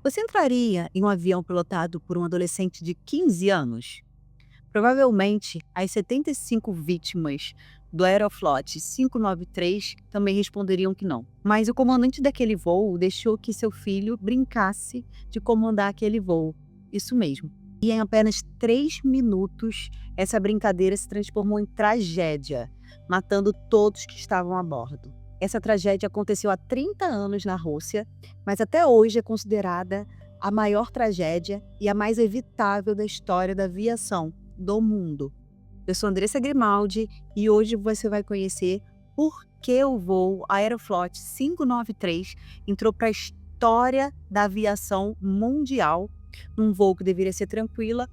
Você entraria em um avião pilotado por um adolescente de 15 anos? Provavelmente, as 75 vítimas do Aeroflot 593 também responderiam que não. Mas o comandante daquele voo deixou que seu filho brincasse de comandar aquele voo. Isso mesmo. E em apenas 3 minutos, essa brincadeira se transformou em tragédia, matando todos que estavam a bordo. Essa tragédia aconteceu há 30 anos na Rússia, mas até hoje é considerada a maior tragédia e a mais evitável da história da aviação do mundo. Eu sou Andressa Grimaldi e hoje você vai conhecer por que o voo Aeroflot 593 entrou para a história da aviação mundial, num voo que deveria ser tranquila,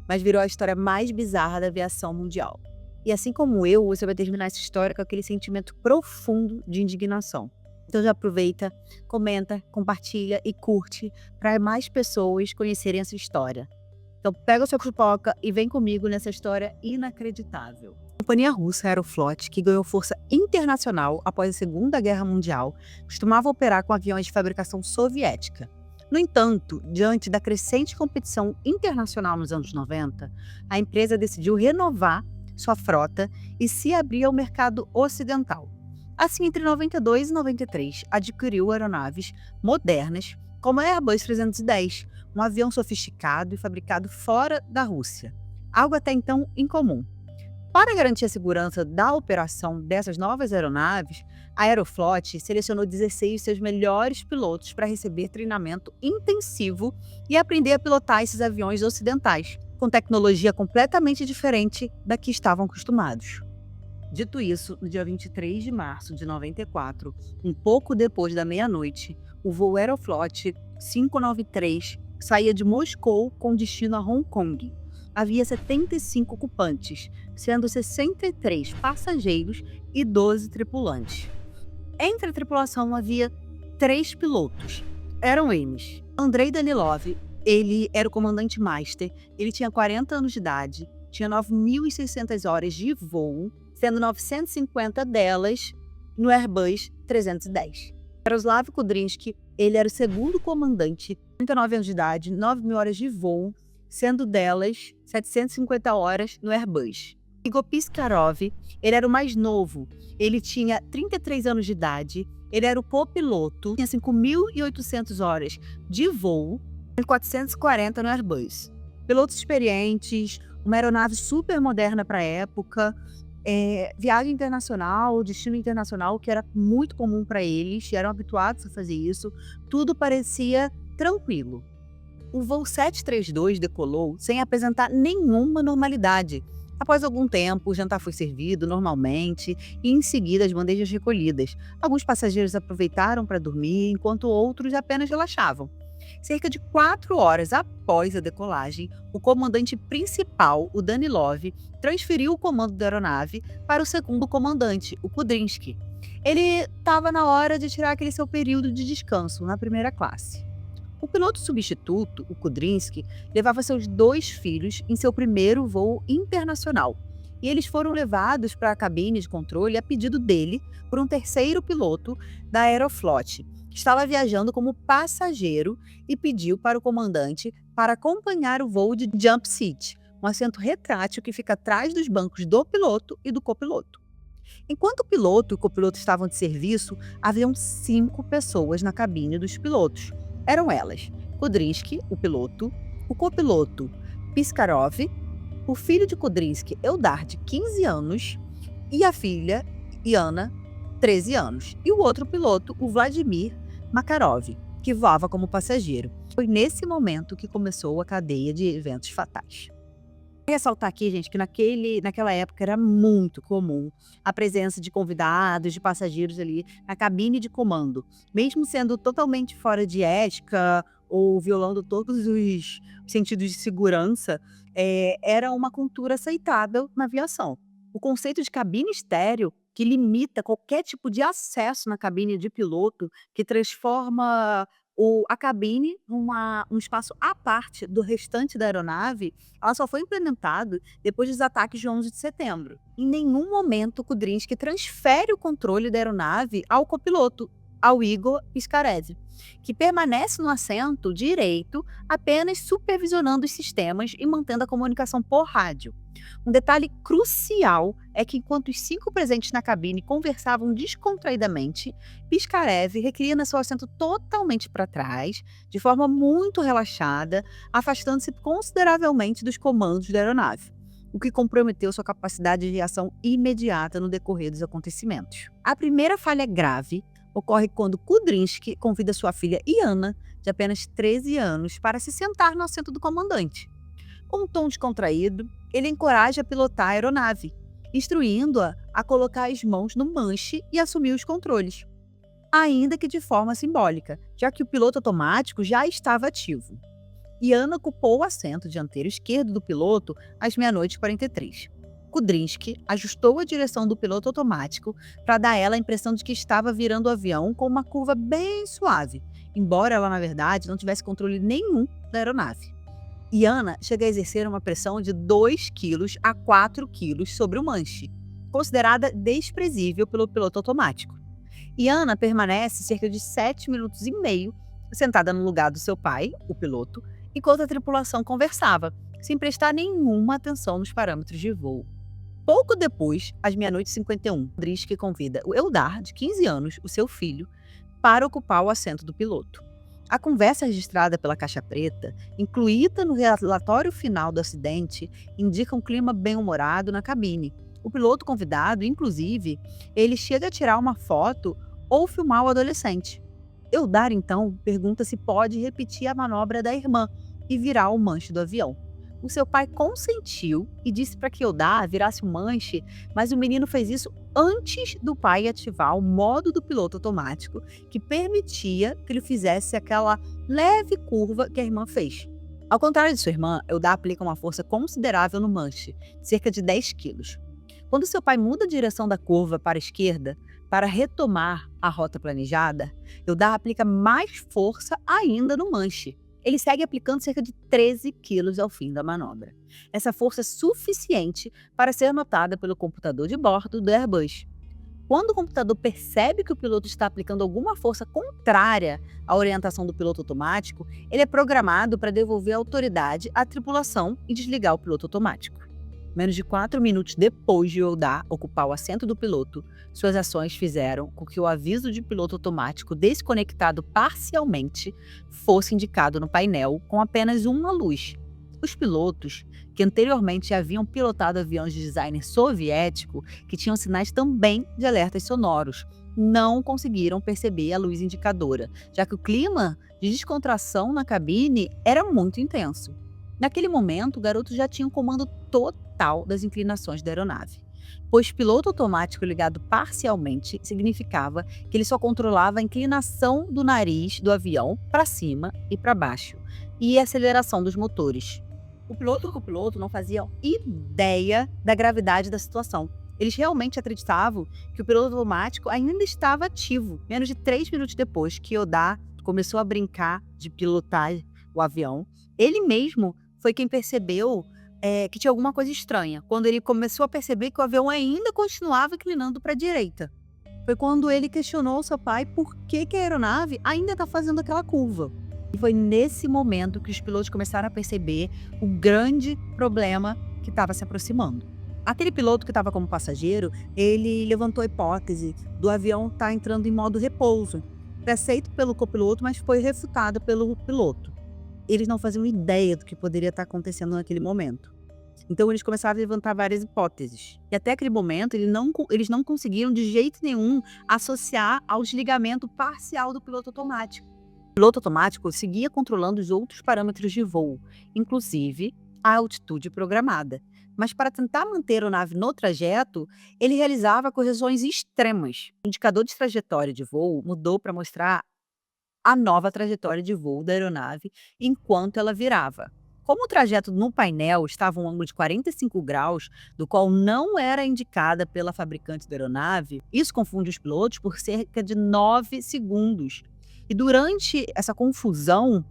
mas virou a história mais bizarra da aviação mundial. E assim como eu, você vai terminar essa história com aquele sentimento profundo de indignação. Então já aproveita, comenta, compartilha e curte para mais pessoas conhecerem essa história. Então pega a sua pipoca e vem comigo nessa história inacreditável. A companhia russa Aeroflot, que ganhou força internacional após a Segunda Guerra Mundial, costumava operar com aviões de fabricação soviética. No entanto, diante da crescente competição internacional nos anos 90, a empresa decidiu renovar sua frota e se abrir ao mercado ocidental. Assim, entre 92 e 93, adquiriu aeronaves modernas como a Airbus 310, um avião sofisticado e fabricado fora da Rússia, algo até então incomum. Para garantir a segurança da operação dessas novas aeronaves, a Aeroflot selecionou 16 de seus melhores pilotos para receber treinamento intensivo e aprender a pilotar esses aviões ocidentais, com tecnologia completamente diferente da que estavam acostumados. Dito isso, no dia 23 de março de 94, um pouco depois da meia-noite, o voo Aeroflot 593 saía de Moscou com destino a Hong Kong. Havia 75 ocupantes, sendo 63 passageiros e 12 tripulantes. Entre a tripulação havia 3 pilotos. Eram eles: Andrei Danilov, ele era o comandante master, ele tinha 40 anos de idade, tinha 9.600 horas de voo, sendo 950 delas no Airbus 310. Yaroslav Kudrynsky, ele era o segundo comandante, 39 anos de idade, 9.000 horas de voo, sendo delas 750 horas no Airbus. Igor Piskarov, ele era o mais novo, ele tinha 33 anos de idade, ele era o copiloto, tinha 5.800 horas de voo, e 440 no Airbus. Pilotos experientes, uma aeronave super moderna para a época, viagem internacional, destino internacional, que era muito comum para eles, eram habituados a fazer isso, tudo parecia tranquilo. O voo 732 decolou sem apresentar nenhuma normalidade. Após algum tempo, o jantar foi servido normalmente e, em seguida, as bandejas recolhidas. Alguns passageiros aproveitaram para dormir, enquanto outros apenas relaxavam. Cerca de 4 horas após a decolagem, o comandante principal, o Danilov, transferiu o comando da aeronave para o segundo comandante, o Kudrynsky. Ele estava na hora de tirar aquele seu período de descanso na primeira classe. O piloto substituto, o Kudrynsky, levava seus 2 filhos em seu primeiro voo internacional. E eles foram levados para a cabine de controle a pedido dele por um terceiro piloto da Aeroflot, que estava viajando como passageiro e pediu para o comandante para acompanhar o voo de jump seat, um assento retrátil que fica atrás dos bancos do piloto e do copiloto. Enquanto o piloto e o copiloto estavam de serviço, haviam 5 pessoas na cabine dos pilotos. Eram elas: Kudrynsky, o piloto, o copiloto Piskarov, o filho de Kudrynsky, Eldar, de 15 anos, e a filha, Yana, 13 anos, e o outro piloto, o Vladimir Makarov, que voava como passageiro. Foi nesse momento que começou a cadeia de eventos fatais. Vou ressaltar aqui, gente, que naquela época era muito comum a presença de convidados, de passageiros ali na cabine de comando, mesmo sendo totalmente fora de ética ou violando todos os sentidos de segurança, era uma cultura aceitável na aviação. O conceito de cabine estéreo, que limita qualquer tipo de acesso na cabine de piloto, que transforma a cabine um espaço à parte do restante da aeronave, ela só foi implementado depois dos ataques de 11 de setembro. Em nenhum momento o Kudrynsky transfere o controle da aeronave ao copiloto. ao Igor Piskarev, que permanece no assento direito apenas supervisionando os sistemas e mantendo a comunicação por rádio. Um detalhe crucial é que enquanto os 5 presentes na cabine conversavam descontraidamente, Piskarev reclina seu assento totalmente para trás, de forma muito relaxada, afastando-se consideravelmente dos comandos da aeronave, o que comprometeu sua capacidade de reação imediata no decorrer dos acontecimentos. A primeira falha grave ocorre quando Kudrynsky convida sua filha Iana, de apenas 13 anos, para se sentar no assento do comandante. Com um tom descontraído, ele encoraja a pilotar a aeronave, instruindo-a a colocar as mãos no manche e assumir os controles, ainda que de forma simbólica, já que o piloto automático já estava ativo. Iana ocupou o assento dianteiro esquerdo do piloto às meia-noite e 43. Kudrynsky ajustou a direção do piloto automático para dar a ela a impressão de que estava virando o avião com uma curva bem suave, embora ela, na verdade, não tivesse controle nenhum da aeronave. Iana chega a exercer uma pressão de 2 kg a 4 kg sobre o manche, considerada desprezível pelo piloto automático. Iana permanece cerca de 7 minutos e meio sentada no lugar do seu pai, o piloto, enquanto a tripulação conversava, sem prestar nenhuma atenção nos parâmetros de voo. Pouco depois, às meia-noite e 51, Kudrynsky convida o Eldar, de 15 anos, o seu filho, para ocupar o assento do piloto. A conversa registrada pela caixa preta, incluída no relatório final do acidente, indica um clima bem-humorado na cabine. O piloto convidado, inclusive, ele chega a tirar uma foto ou filmar o adolescente. Eldar, então, pergunta se pode repetir a manobra da irmã e virar o manche do avião. O seu pai consentiu e disse para que Eldar virasse o manche, mas o menino fez isso antes do pai ativar o modo do piloto automático, que permitia que ele fizesse aquela leve curva que a irmã fez. Ao contrário de sua irmã, Eldar aplica uma força considerável no manche, cerca de 10 quilos. Quando seu pai muda a direção da curva para a esquerda, para retomar a rota planejada, Eldar aplica mais força ainda no manche. Ele segue aplicando cerca de 13 quilos ao fim da manobra. Essa força é suficiente para ser notada pelo computador de bordo do Airbus. Quando o computador percebe que o piloto está aplicando alguma força contrária à orientação do piloto automático, ele é programado para devolver a autoridade à tripulação e desligar o piloto automático. Menos de 4 minutos depois de Eldar ocupar o assento do piloto, suas ações fizeram com que o aviso de piloto automático desconectado parcialmente fosse indicado no painel com apenas uma luz. Os pilotos, que anteriormente haviam pilotado aviões de design soviético, que tinham sinais também de alertas sonoros, não conseguiram perceber a luz indicadora, já que o clima de descontração na cabine era muito intenso. Naquele momento, o garoto já tinha um comando total das inclinações da aeronave, pois piloto automático ligado parcialmente significava que ele só controlava a inclinação do nariz do avião para cima e para baixo e a aceleração dos motores. O piloto e o copiloto não faziam ideia da gravidade da situação. Eles realmente acreditavam que o piloto automático ainda estava ativo. Menos de 3 minutos depois que Eldar começou a brincar de pilotar o avião, ele mesmo foi quem percebeu que tinha alguma coisa estranha, quando ele começou a perceber que o avião ainda continuava inclinando para a direita. Foi quando ele questionou seu pai por que a aeronave ainda está fazendo aquela curva. E foi nesse momento que os pilotos começaram a perceber o grande problema que estava se aproximando. Aquele piloto que estava como passageiro, ele levantou a hipótese do avião estar entrando em modo repouso. Foi aceito pelo copiloto, mas foi refutado pelo piloto. Eles não faziam ideia do que poderia estar acontecendo naquele momento. Então eles começaram a levantar várias hipóteses. E até aquele momento eles não conseguiram de jeito nenhum associar ao desligamento parcial do piloto automático. O piloto automático seguia controlando os outros parâmetros de voo, inclusive a altitude programada. Mas para tentar manter a nave no trajeto, ele realizava correções extremas. O indicador de trajetória de voo mudou para mostrar a nova trajetória de voo da aeronave enquanto ela virava. Como o trajeto no painel estava a um ângulo de 45 graus, do qual não era indicada pela fabricante da aeronave, isso confunde os pilotos por cerca de 9 segundos. E durante essa confusão,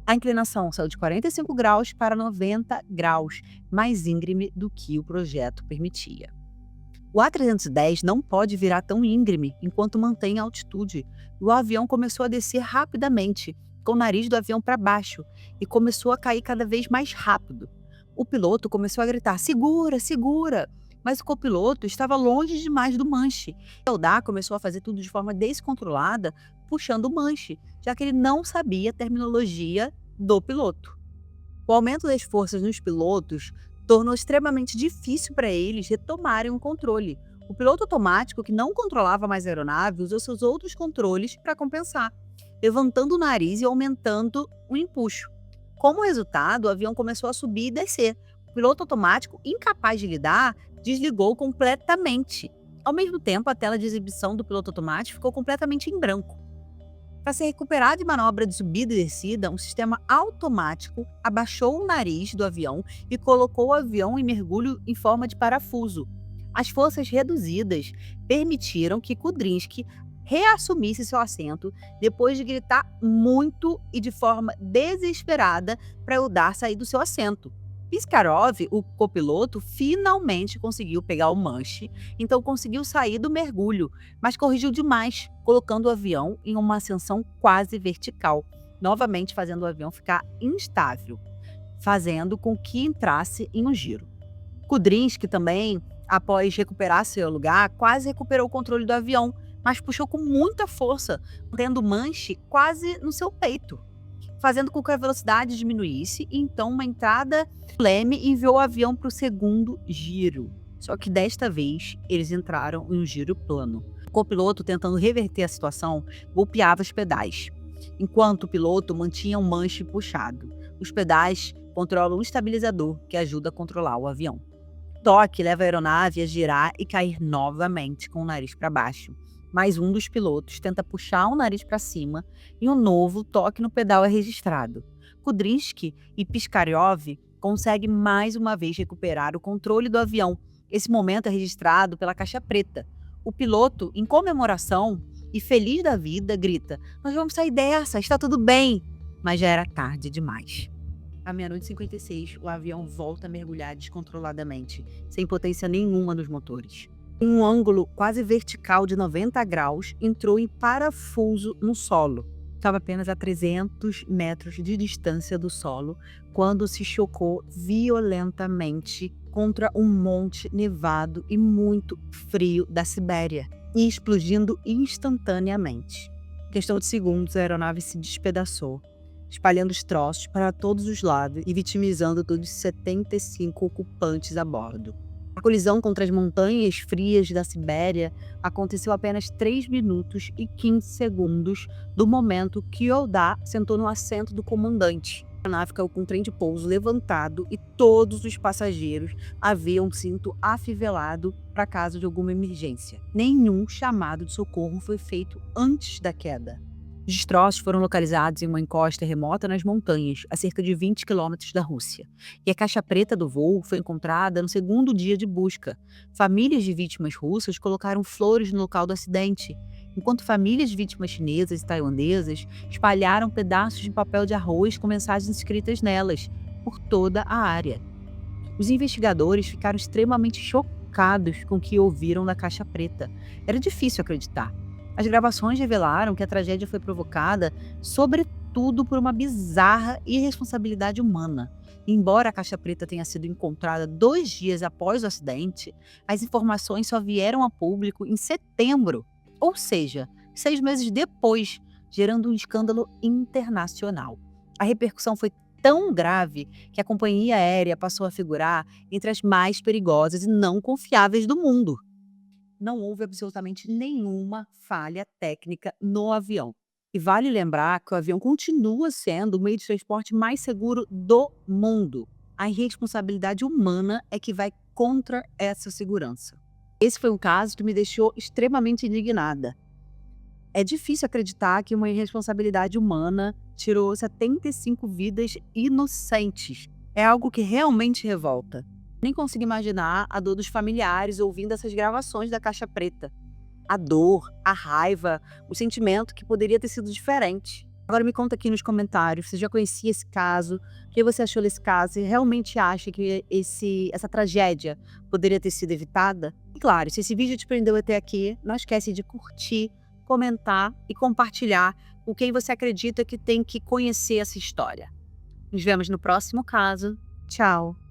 a inclinação saiu de 45 graus para 90 graus, mais íngreme do que o projeto permitia. O A310 não pode virar tão íngreme enquanto mantém a altitude. O avião começou a descer rapidamente, com o nariz do avião para baixo, e começou a cair cada vez mais rápido. O piloto começou a gritar: segura, segura! Mas o copiloto estava longe demais do manche. Eldar começou a fazer tudo de forma descontrolada, puxando o manche, já que ele não sabia a terminologia do piloto. O aumento das forças nos pilotos tornou extremamente difícil para eles retomarem o controle. O piloto automático, que não controlava mais a aeronave, usou seus outros controles para compensar, levantando o nariz e aumentando o empuxo. Como resultado, o avião começou a subir e descer. O piloto automático, incapaz de lidar, desligou completamente. Ao mesmo tempo, a tela de exibição do piloto automático ficou completamente em branco. Para se recuperar de manobra de subida e descida, um sistema automático abaixou o nariz do avião e colocou o avião em mergulho em forma de parafuso. As forças reduzidas permitiram que Kudryavtsi reassumisse seu assento depois de gritar muito e de forma desesperada para Eldar sair do seu assento. Piskarov, o copiloto, finalmente conseguiu pegar o manche, então conseguiu sair do mergulho, mas corrigiu demais, colocando o avião em uma ascensão quase vertical, novamente fazendo o avião ficar instável, fazendo com que entrasse em um giro. Kudryavtsi também, após recuperar seu lugar, quase recuperou o controle do avião, mas puxou com muita força, mantendo o manche quase no seu peito, fazendo com que a velocidade diminuísse, e então uma entrada leme enviou o avião para o segundo giro. Só que desta vez eles entraram em um giro plano. O copiloto, tentando reverter a situação, golpeava os pedais, enquanto o piloto mantinha o manche puxado. Os pedais controlam o estabilizador, que ajuda a controlar o avião. O toque leva a aeronave a girar e cair novamente com o nariz para baixo. Mais um dos pilotos tenta puxar o nariz para cima e um novo toque no pedal é registrado. Kudryavtsi e Piskarov conseguem mais uma vez recuperar o controle do avião. Esse momento é registrado pela caixa preta. O piloto, em comemoração e feliz da vida, grita: "Nós vamos sair dessa, está tudo bem!" Mas já era tarde demais. À meia-noite e 56, o avião volta a mergulhar descontroladamente, sem potência nenhuma nos motores. Em um ângulo quase vertical de 90 graus, entrou em parafuso no solo. Estava apenas a 300 metros de distância do solo quando se chocou violentamente contra um monte nevado e muito frio da Sibéria, e explodindo instantaneamente. Em questão de segundos, a aeronave se despedaçou, espalhando os troços para todos os lados e vitimizando todos os 75 ocupantes a bordo. A colisão contra as montanhas frias da Sibéria aconteceu apenas 3 minutos e 15 segundos do momento que Eldar sentou no assento do comandante. A aeronave caiu com o trem de pouso levantado e todos os passageiros haviam cinto afivelado para caso de alguma emergência. Nenhum chamado de socorro foi feito antes da queda. Os destroços foram localizados em uma encosta remota nas montanhas, a cerca de 20 quilômetros da Rússia. E a caixa preta do voo foi encontrada no segundo dia de busca. Famílias de vítimas russas colocaram flores no local do acidente, enquanto famílias de vítimas chinesas e tailandesas espalharam pedaços de papel de arroz com mensagens escritas nelas, por toda a área. Os investigadores ficaram extremamente chocados com o que ouviram da caixa preta. Era difícil acreditar. As gravações revelaram que a tragédia foi provocada, sobretudo, por uma bizarra irresponsabilidade humana. Embora a caixa preta tenha sido encontrada 2 dias após o acidente, as informações só vieram a público em setembro, ou seja, 6 meses depois, gerando um escândalo internacional. A repercussão foi tão grave que a companhia aérea passou a figurar entre as mais perigosas e não confiáveis do mundo. Não houve absolutamente nenhuma falha técnica no avião. E vale lembrar que o avião continua sendo o meio de transporte mais seguro do mundo. A irresponsabilidade humana é que vai contra essa segurança. Esse foi um caso que me deixou extremamente indignada. É difícil acreditar que uma irresponsabilidade humana tirou 75 vidas inocentes. É algo que realmente revolta. Nem consigo imaginar a dor dos familiares ouvindo essas gravações da caixa preta. A dor, a raiva, o sentimento que poderia ter sido diferente. Agora me conta aqui nos comentários, você já conhecia esse caso? O que você achou desse caso? E realmente acha que essa tragédia poderia ter sido evitada? E claro, se esse vídeo te prendeu até aqui, não esquece de curtir, comentar e compartilhar com quem você acredita que tem que conhecer essa história. Nos vemos no próximo caso. Tchau!